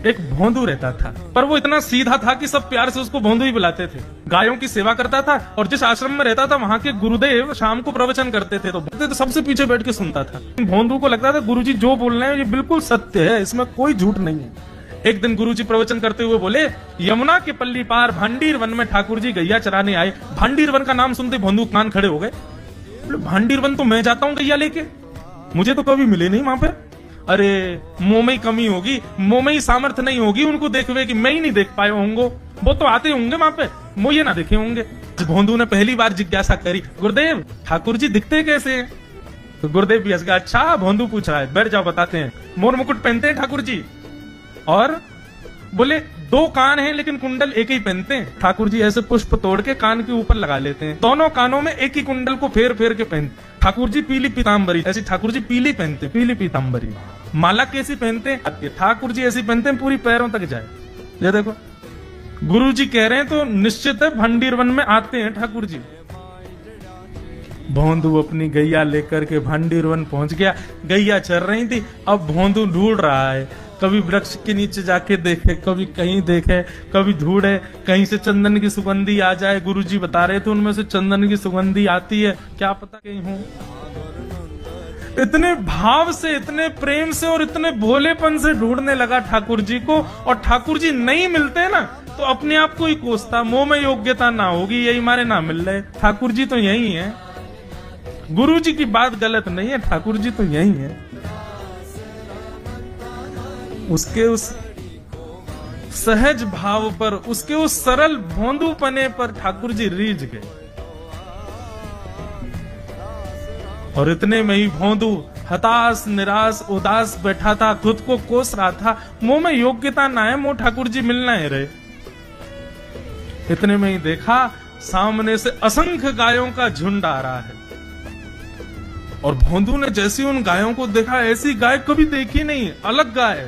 एक भोंदू रहता था, पर वो इतना सीधा था कि सब प्यार से उसको भोंदू ही बुलाते थे। गायों की सेवा करता था और जिस आश्रम में रहता था वहां के गुरुदेव शाम को प्रवचन करते थे तो सबसे पीछे बैठ के सुनता था। भोंदू को लगता था गुरुजी जो बोल रहे हैं ये बिल्कुल सत्य है, इसमें कोई झूठ नहीं है। एक दिन गुरुजी प्रवचन करते हुए बोले, यमुना के पल्ली पार भांडीर वन में ठाकुर जी गैया चराने आए। भांडीर वन का नाम सुनते भोंदू कान खड़े हो गए। भांडीर वन तो मैं जाता हूँ गैया लेके, मुझे तो कभी मिले नहीं वहां पे। अरे मुंह में ही कमी होगी, मुंह में ही सामर्थ्य नहीं होगी उनको देखवे कि मैं ही नहीं देख पाए होंगे, वो तो आते होंगे वहां पे, मुझे ना देखे होंगे। भोंदू ने पहली बार जिज्ञासा करी, गुरुदेव ठाकुर जी दिखते कैसे हैं? तो गुरुदेव भी हंस गया, अच्छा भोंदू पूछ रहा है, बैठ जाओ बताते हैं। मोर मुकुट पहनते हैं ठाकुर जी, और बोले 2 कान हैं लेकिन कुंडल एक ही पहनते हैं। ठाकुर जी ऐसे पुष्प तोड़ के कान के ऊपर लगा लेते हैं, दोनों कानों में एक ही कुंडल को फेर फेर के पहनते। ठाकुर जी पीली पीताम्बरी, ऐसी ठाकुर जी पीली पहनते, पीली पीताम्बरी। माला कैसी पहनते हैं? ठाकुर जी ऐसी पहनते हैं पूरी पैरों तक जाए। ये देखो गुरु जी कह रहे हैं तो निश्चित है भंडीर वन में आते हैं ठाकुर जी। भोंदू अपनी गैया लेकर के भंडीर वन पहुंच गया। गैया चर रही थी, अब भोंदू ढूंढ रहा है, कभी वृक्ष के नीचे जाके देखे, कभी कहीं देखे, कभी ढूंढे कहीं से चंदन की सुगंधी आ जाए। गुरुजी बता रहे थे उनमें से चंदन की सुगंधी आती है, क्या पता कहीं हो। इतने भाव से, इतने प्रेम से और इतने भोलेपन से ढूंढने लगा ठाकुर जी को, और ठाकुर जी नहीं मिलते ना तो अपने आप को ही कोसता, मुंह में योग्यता ना होगी, यही मारे ना मिल रहे। ठाकुर जी तो यही है, गुरु जी की बात गलत नहीं है, ठाकुर जी तो यही है। उसके उस सहज भाव पर, उसके उस सरल भोंदूपने पर ठाकुर जी रीझ गए। और इतने में ही भोंदू हताश निराश उदास बैठा था, खुद को कोस रहा था, मुंह में योग्यता ना है, मुंह ठाकुर जी मिलना है रहे। इतने में ही देखा सामने से असंख्य गायों का झुंड आ रहा है, और भोंदू ने जैसी उन गायों को देखा, ऐसी गाय कभी देखी नहीं, अलग गाय,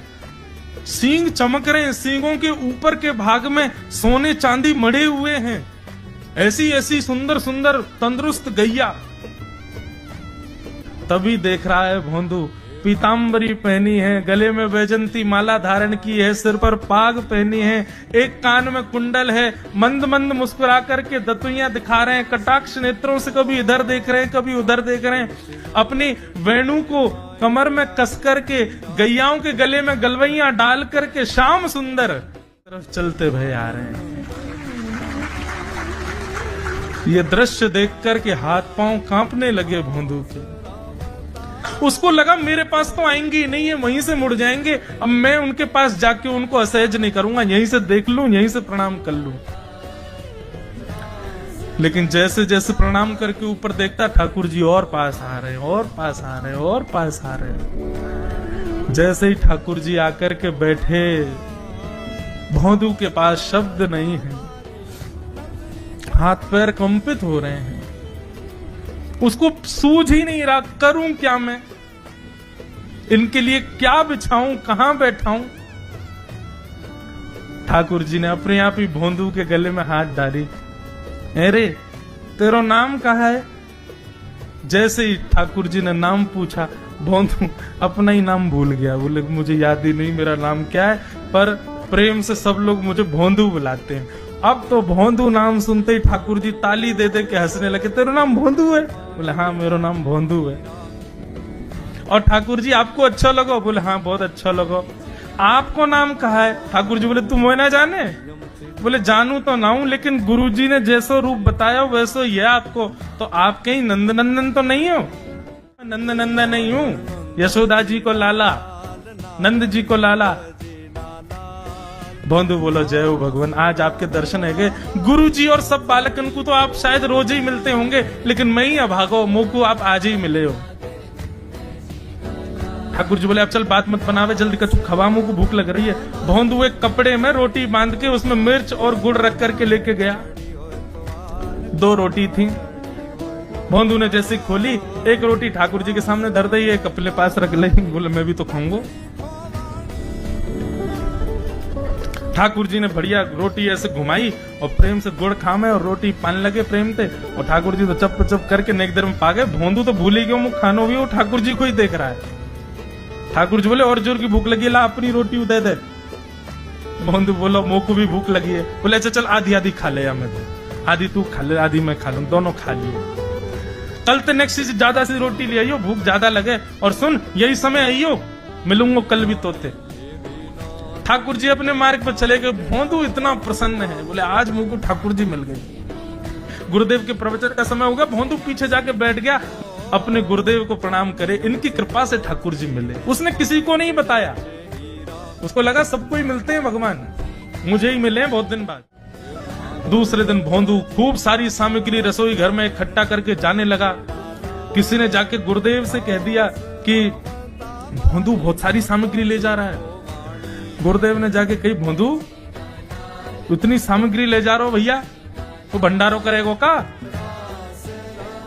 सींग चमक रहे हैं, सींगों के ऊपर के भाग में सोने चांदी मढ़े हुए हैं, ऐसी ऐसी सुंदर सुंदर तंदुरुस्त गैया। तभी देख रहा है भोंदू, पीताम्बरी पहनी है, गले में वैजंती माला धारण की है, सिर पर पाग पहनी है, एक कान में कुंडल है, मंद मंद मुस्कुरा करके दतुइयां दिखा रहे हैं, कटाक्ष नेत्रों से कभी इधर देख रहे हैं कभी उधर देख रहे हैं, अपनी वेणु को कमर में कस करके गैयाओं के गले में गलवैया डाल करके श्याम सुंदर तरफ चलते भय आ रहे हैं। ये दृश्य देख करके हाथ पांव कांपने लगे भोंदू के। उसको लगा मेरे पास तो आएंगे नहीं, है वहीं से मुड़ जाएंगे, अब मैं उनके पास जाके उनको असहज नहीं करूंगा, यहीं से देख लूं, यहीं से प्रणाम कर लूं। लेकिन जैसे जैसे प्रणाम करके ऊपर देखता, ठाकुर जी और पास आ रहे, और पास आ रहे, और पास आ रहे। जैसे ही ठाकुर जी आकर के बैठे, भोंदू के पास शब्द नहीं है, हाथ पैर कंपित हो रहे हैं, उसको सूझ ही नहीं रहा करूं क्या मैं, इनके लिए क्या बिछाऊं, कहां बैठाऊं। ठाकुर जी ने अपने आप ही भोंदू के गले में हाथ डाली, अरे तेरा नाम कहा है? जैसे ही ठाकुर जी ने नाम पूछा, भोंदू अपना ही नाम भूल गया, बोले मुझे याद ही नहीं मेरा नाम क्या है, पर प्रेम से सब लोग मुझे भोंदू बुलाते हैं। अब तो भोंदू नाम सुनते ही ठाकुर जी ताली दे दे के हंसने लगे, तेरा नाम भोंदू है? बोले हाँ मेरा नाम भोंदू है। और ठाकुर जी आपको अच्छा लगा? बोले हाँ बहुत अच्छा लगा। आपको नाम कहा है? ठाकुर जी बोले तुम वो ना जाने? बोले जानू तो ना हूं, लेकिन गुरु जी ने जैसा रूप बताया वैसा ही है आपको। तो आप कहीं नंद नंदन तो नहीं हो? नंद नंदन नहीं हूँ, यशोदा जी को लाला, नंद जी को लाला। भोंदू बोलो जय हो भगवान, आज आपके दर्शन है गए। गुरु जी और सब बालकन को तो आप शायद रोज ही मिलते होंगे, लेकिन मैं ही अभागो, मुंह को आप आज ही मिले हो। ठाकुर जी बोले अब चल बात मत बनावे, जल्दी कछु खवा, मुंह को भूख लग रही है। भोंदू एक कपड़े में रोटी बांध के उसमें मिर्च और गुड़ रख करके लेके गया। 2 रोटी थी। भोंदू ने जैसे खोली, एक रोटी ठाकुर जी के सामने धर दी, एक अपने पास रख ली। बोले मैं भी तो खाऊंगा। ठाकुर जी ने बढ़िया रोटी ऐसे घुमाई और प्रेम से गुड़ खामे और रोटी पान लगे प्रेम से, और ठाकुर जी तो चप चप करके नेक देर में पा गए। भोंदू तो भूल ही गयो, मुख खानो भी वो ठाकुर जी को ही देख रहा है। ठाकुर जी बोले और जोर की भूख लगी, ला अपनी रोटी दे दे। भोंदू बोलो मोह को भी भूख लगी है। बोले अच्छा चल आधी आधी खा ले, हमें दो, आधी तू खा ले आधी मैं खा लूं, दोनों खा लिए। कल तो नेक्स्ट से ज्यादा सी रोटी ले आइयो, भूख ज्यादा लगे, और सुन यही समय आइयो, मिलूंगा कल भी तोते। ठाकुर जी अपने मार्ग पर चले गए। भोंदू इतना प्रसन्न है, बोले आज मुझको ठाकुर जी मिल गए। गुरुदेव के प्रवचन का समय होगा, भोंदू पीछे जाके बैठ गया, अपने गुरुदेव को प्रणाम करे, इनकी कृपा से ठाकुर जी मिले। उसने किसी को नहीं बताया, उसको लगा सबको ही मिलते हैं भगवान, मुझे ही मिले हैं बहुत दिन बाद। दूसरे दिन भोंदू खूब सारी सामग्री रसोई घर में इकट्ठा करके जाने लगा। किसी ने जाके गुरुदेव से कह दिया कि भोंदू बहुत सारी सामग्री ले जा रहा है। गुरुदेव ने जाके कही भोंदू इतनी सामग्री ले जा रहा हो भैया, तो भंडारो करेगो का?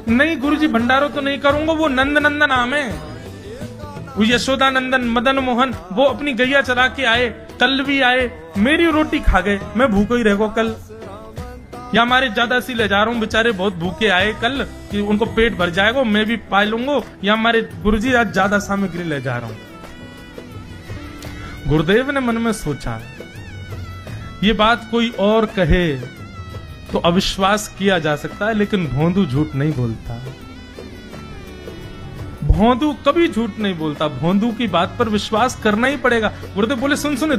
नहीं गुरुजी भंडारो तो नहीं करूंगा, वो नंद नंदन नाम है, वो यशोदा नंदन मदन मोहन, वो अपनी गैया चरा के आए, कल भी आए, मेरी रोटी खा गए, मैं भूखो ही रहेगो कल, या हमारे ज्यादा सी ले जा रहा हूँ, बेचारे बहुत भूखे आए कल कि उनको पेट भर जाएगा, मैं भी पा लूंगा, या हमारे गुरुजी आज ज्यादा सामग्री ले जा रहा हूं। गुरुदेव ने मन में सोचा ये बात कोई और कहे तो अविश्वास किया जा सकता है, लेकिन भोंदू झूठ नहीं बोलता। भोंदू कभी झूठ नहीं बोलता, भोंदू की बात पर विश्वास करना ही पड़ेगा। गुरुदेव बोले सुन सुन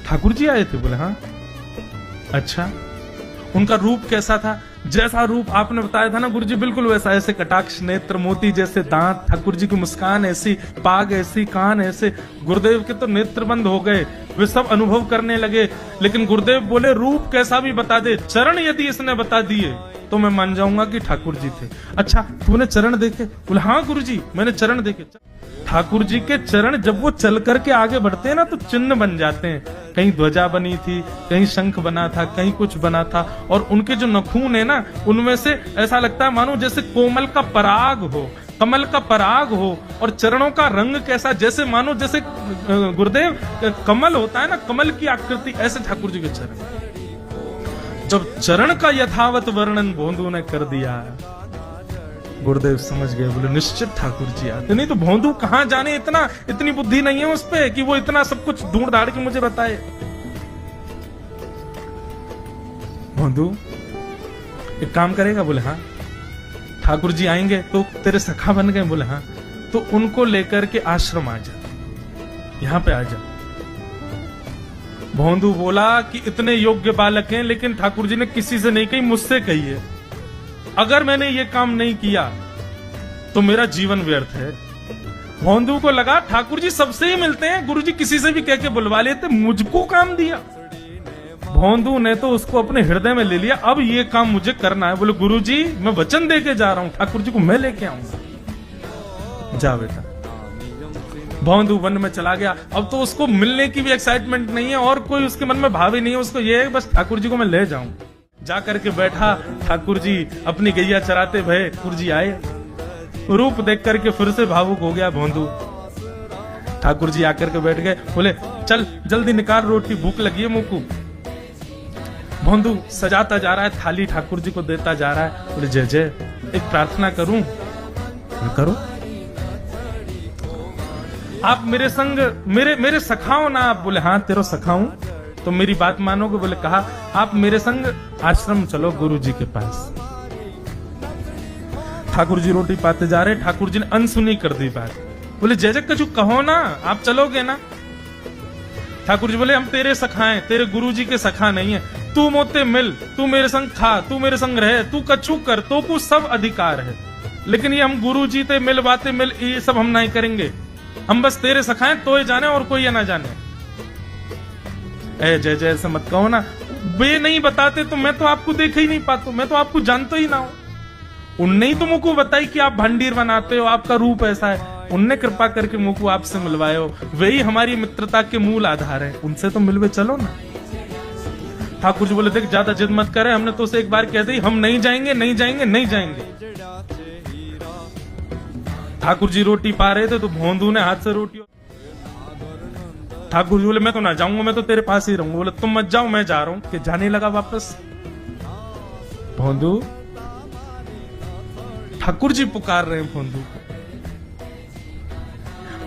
ठाकुर जी आए थे? बोले हाँ। अच्छा उनका रूप कैसा था? जैसा रूप आपने बताया था ना गुरुजी, बिल्कुल वैसा, ऐसे कटाक्ष नेत्र, मोती जैसे दांत, ठाकुर जी की मुस्कान ऐसी, पाग ऐसी, कान ऐसे। गुरुदेव के तो नेत्र बंद हो गए, वे सब अनुभव करने लगे। लेकिन गुरुदेव बोले रूप कैसा भी बता दे, चरण यदि इसने बता दिए तो मैं मान जाऊंगा कि ठाकुर जी थे। अच्छा तूने चरण देखे? बोले हाँ गुरुजी मैंने चरण देखे। ठाकुर जी के चरण जब वो चल करके आगे बढ़ते हैं ना तो चिन्ह बन जाते हैं, कहीं ध्वजा बनी थी, कहीं शंख बना था, कहीं कुछ बना था, और उनके जो नखून है ना उनमें से ऐसा लगता है मानो जैसे कोमल का पराग हो, कमल का पराग हो। और चरणों का रंग कैसा, जैसे मानो जैसे गुरुदेव कमल होता है ना, कमल की आकृति, ऐसे ठाकुर जी के चरण। जब चरण का यथावत वर्णन भोंदू ने कर दिया, गुरुदेव समझ गए, बोले निश्चित ठाकुर जी आते। नहीं तो भोंदू कहां जाने, इतनी बुद्धि नहीं है उस पे कि वो इतना सब कुछ ढूंढ ढाड़ के मुझे बताए। भोंदू एक काम करेगा? बोले हाँ। ठाकुर जी आएंगे तो तेरे सखा बन गए? बोले हाँ। तो उनको लेकर के आश्रम आ जा, यहां पे आ जा। भोंदू बोला कि इतने योग्य बालक हैं, लेकिन ठाकुर जी ने किसी से नहीं कही, मुझसे कही है। अगर मैंने ये काम नहीं किया तो मेरा जीवन व्यर्थ है। भोंदू को लगा ठाकुर जी सबसे ही मिलते हैं, गुरुजी किसी से भी कह के बुलवा लेते, मुझको काम दिया। भोंदू ने तो उसको अपने हृदय में ले लिया, अब ये काम मुझे करना है। बोले गुरुजी मैं वचन दे के जा रहा हूं, ठाकुर जी को मैं लेके आऊंगा। जा बेटा। भोंदू वन में चला गया। अब तो उसको मिलने की भी एक्साइटमेंट नहीं है और कोई उसके मन में भाव ही नहीं है, उसको ये है बस ठाकुर जी को मैं ले जाऊं। जा करके बैठा, ठाकुर जी अपनी गैया चराते भये, ठाकुर जी आए, रूप देख करके फिर से भावुक हो गया भोंदू। ठाकुर जी आकर के बैठ गए, बोले चल जल्दी निकाल रोटी, भूख लगी है मुंह को। भोंदू सजाता जा रहा है थाली, ठाकुर जी को देता जा रहा है। बोले जय जय एक प्रार्थना करूं? करो। आप मेरे संग मेरे सखाओ ना आप? बोले हाँ तेरो सखाऊं, तो मेरी बात मानोगे? बोले कहा आप मेरे संग आश्रम चलो गुरु जी के पास। ठाकुर जी रोटी पाते जा रहे, ठाकुर जी ने अनसुनी कर दी बात। बोले जय जय कछु कहो ना, आप चलोगे ना? ठाकुर जी बोले हम तेरे सखा हैं, तेरे गुरु जी के सखा नहीं है। तू मोते मिल, तू मेरे संग खा, तू मेरे संग रहे, तू कछु कर, तो को सब अधिकार है, लेकिन ये हम गुरु जी ते मिल बातें मिल ये सब हम नहीं करेंगे। हम बस तेरे सखा हैं, तो ये जाने और कोई ये ना जाने। ए जय जय ऐसा मत कहो ना, वे नहीं बताते तो मैं तो आपको देख ही नहीं पाता, मैं तो आपको जानता ही ना हूं। उनने ही तो मुझको बताई कि आप भंडीर बनाते हो, आपका रूप ऐसा है, उनने कृपा करके मुझको आपसे मिलवाए हो, वही हमारी मित्रता के मूल आधार है, उनसे तो मिलवे चलो ना। ठाकुर जी बोले देख ज्यादा जिद मत करे, हमने तो उसे एक बार कह दी हम नहीं जाएंगे नहीं जाएंगे नहीं जाएंगे। ठाकुर जी रोटी पा रहे थे तो भोंदू ने हाथ से रोटी, ठाकुर जी बोले मैं तो ना जाऊंगा, मैं तो तेरे पास ही रहूंगा। बोले तुम मत जाओ मैं जा रहा हूं। कि जाने लगा वापस। भोंदू, ठाकुर जी पुकार रहे हैं भोंदू को,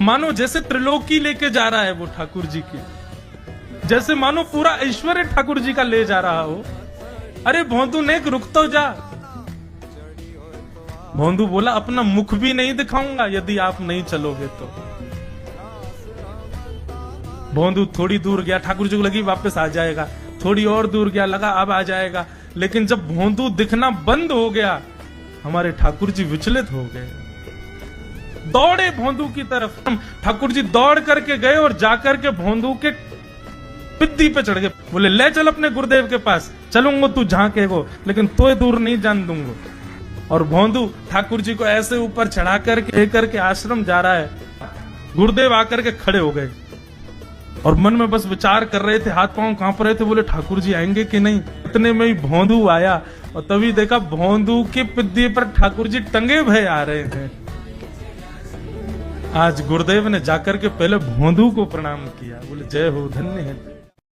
मानो जैसे त्रिलोकी लेके जा रहा है वो ठाकुर जी की। जैसे मानो पूरा ऐश्वर्य ठाकुर जी का ले जा रहा हो। अरे भोंदू ने रुक तो जा। भोंदू बोला अपना मुख भी नहीं दिखाऊंगा यदि आप नहीं चलोगे तो। भोंदू थोड़ी दूर गया, ठाकुर जी को लगी वापस आ जाएगा, थोड़ी और दूर गया, लगा अब आ जाएगा, लेकिन जब भोंदू दिखना बंद हो गया हमारे ठाकुर जी विचलित हो गए, दौड़े भोंदू की तरफ। ठाकुर जी दौड़ करके गए और जाकर के भोंदू के पिद्दी पे चढ़ गए, बोले ले चल अपने गुरुदेव के पास, चलूंगा तू जहां कहेगो लेकिन तो दूर नहीं जान दूंगा। और भोंदू ठाकुर जी को ऐसे ऊपर चढ़ा करके आश्रम जा रहा है। गुरुदेव आकर के खड़े हो गए और मन में बस विचार कर रहे थे, हाथ पांव कांप रहे थे, बोले ठाकुर जी आएंगे कि नहीं। इतने में ही भोंदू आया और तभी देखा भोंदू के पिद्दी पर ठाकुर जी टंगे भय आ रहे हैं। आज गुरुदेव ने जाकर के पहले भोंदू को प्रणाम किया, बोले जय हो, धन्य है।